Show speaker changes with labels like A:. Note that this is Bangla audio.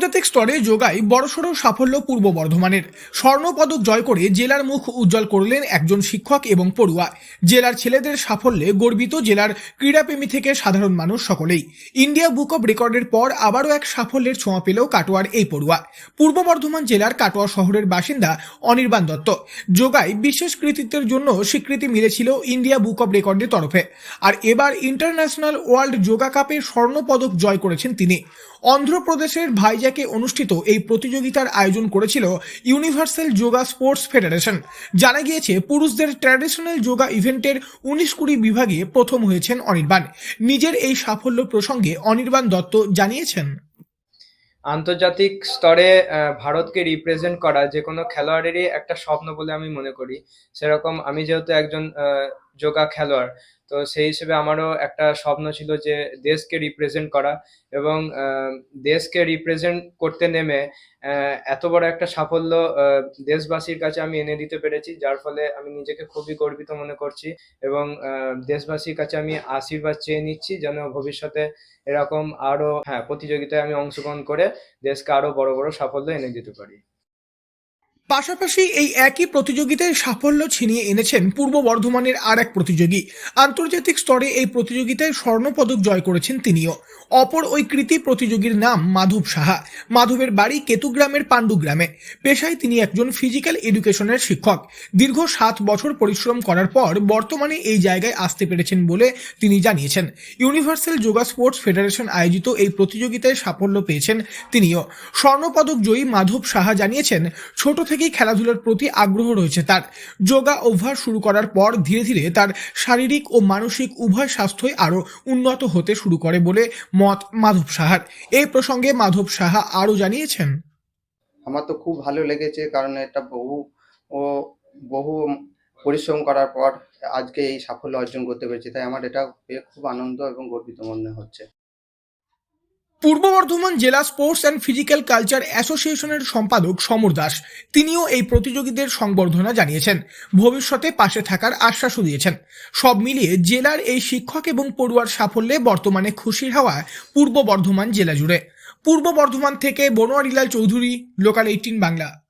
A: আন্তর্জাতিক স্তরে যোগায় বড়সড় সাফল্য পূর্ব বর্ধমানের। স্বর্ণপদক জয় করে জেলার মুখ উজ্জ্বল করলেন একজন শিক্ষক এবং পড়ুয়া। জেলার ছেলেদের সাফল্যে গর্বিত জেলার ক্রীড়াপ্রেমী থেকে সাধারণ মানুষ সকলেই। ইন্ডিয়া বুক অব রেকর্ডের পর আবারও এক সাফল্যের ছোঁয়া পেল কাটোয়ার এই পড়ুয়া। পূর্ব বর্ধমান জেলার কাটোয়া শহরের বাসিন্দা অনির্বাণ দত্ত। যোগায় বিশেষ কৃতিত্বের জন্য স্বীকৃতি মিলেছিল ইন্ডিয়া বুক অব রেকর্ডের তরফে। আর এবার ইন্টারন্যাশনাল ওয়ার্ল্ড যোগা কাপে স্বর্ণপদক জয় করেছেন তিনি। অন্ধ্রপ্রদেশের ভাইজাকে অনুষ্ঠিত এই প্রতিযোগিতার আয়োজন করেছিল ইউনিভার্সাল যোগা স্পোর্টস ফেডারেশন। জানা গিয়েছে পুরুষদের ট্র্যাডিশনাল যোগা ইভেন্টের 19-20 বিভাগে প্রথম হয়েছেন অনির্বাণ। নিজের এই সাফল্য প্রসঙ্গে অনির্বাণ দত্ত জানিয়েছেন,
B: আন্তর্জাতিক স্তরে ভারতকে রিপ্রেজেন্ট করা যে কোনো খেলোয়াড়েরই একটা স্বপ্ন বলে আমি মনে করি। সেরকম আমি যেহেতু একজন যোগা খেলোয়াড়, তো সেই হিসেবে আমারও একটা স্বপ্ন ছিল যে দেশকে রিপ্রেজেন্ট করা, এবং দেশকে রিপ্রেজেন্ট করতে নেমে এত বড় একটা সাফল্য দেশবাসীর কাছে আমি এনে দিতে পেরেছি, যার ফলে আমি নিজেকে খুবই গর্বিত মনে করছি। এবং দেশবাসীর কাছে আমি আশীর্বাদ চেয়ে নিচ্ছি যেন ভবিষ্যতে এরকম আরো প্রতিযোগিতায় আমি অংশগ্রহণ করে দেশকে আরো বড় বড় সাফল্য এনে দিতে পারি।
A: পাশাপাশি এই একই প্রতিযোগিতায় সাফল্য ছিনিয়ে এনেছেন পূর্ব বর্ধমানের আর এক প্রতিযোগী। আন্তর্জাতিক স্তরে এই প্রতিযোগিতায় স্বর্ণপদক জয় করেছেন তিনিও। অপর ওই কৃতি প্রতিযোগীর নাম মাধব সাহা। মাধবের বাড়ি কেতুগ্রামের পাণ্ডুগ্রামে। পেশায় তিনি একজন ফিজিক্যাল এডুকেশনের শিক্ষক। দীর্ঘ 7 বছর পরিশ্রম করার পর বর্তমানে এই জায়গায় আসতে পেরেছেন বলে তিনি জানিয়েছেন। ইউনিভার্সাল যোগা স্পোর্টস ফেডারেশন আয়োজিত এই প্রতিযোগিতায় সাফল্য পেয়েছেন তিনিও। স্বর্ণপদক জয়ী মাধব সাহা জানিয়েছেন, ছোট থেকেই খেলাধুলার প্রতি আগ্রহ রয়েছে তার। যোগা অভ্যাস শুরু করার পর ধীরে ধীরে তার শারীরিক ও মানসিক উভয় স্বাস্থ্যই আরো উন্নত হতে শুরু করে বলে মত মাধব সাহার। এই প্রসঙ্গে মাধব সাহা আরো জানিয়েছেন,
C: আমার তো খুব ভালো লেগেছে, কারণ এটা ও বহু পরিশ্রম করার পর আজকে এই সাফল্য অর্জন করতে পেরেছি, তাই আমার এটা পেয়ে খুব আনন্দ এবং গর্বিত মনে হচ্ছে।
A: পূর্ব বর্ধমান জেলা স্পোর্টস অ্যান্ড ফিজিক্যাল কালচার অ্যাসোসিয়েশনের সম্পাদক সমর দাস তিনিও এই প্রতিযোগীদের সংবর্ধনা জানিয়েছেন। ভবিষ্যতে পাশে থাকার আশ্বাসও দিয়েছেন। সব মিলিয়ে জেলার এই শিক্ষক এবং পড়ুয়ার সাফল্যে বর্তমানে খুশির হাওয়া পূর্ব বর্ধমান জেলা জুড়ে। পূর্ব বর্ধমান থেকে বনোয়ারিলাল চৌধুরী, লোকাল 18 বাংলা।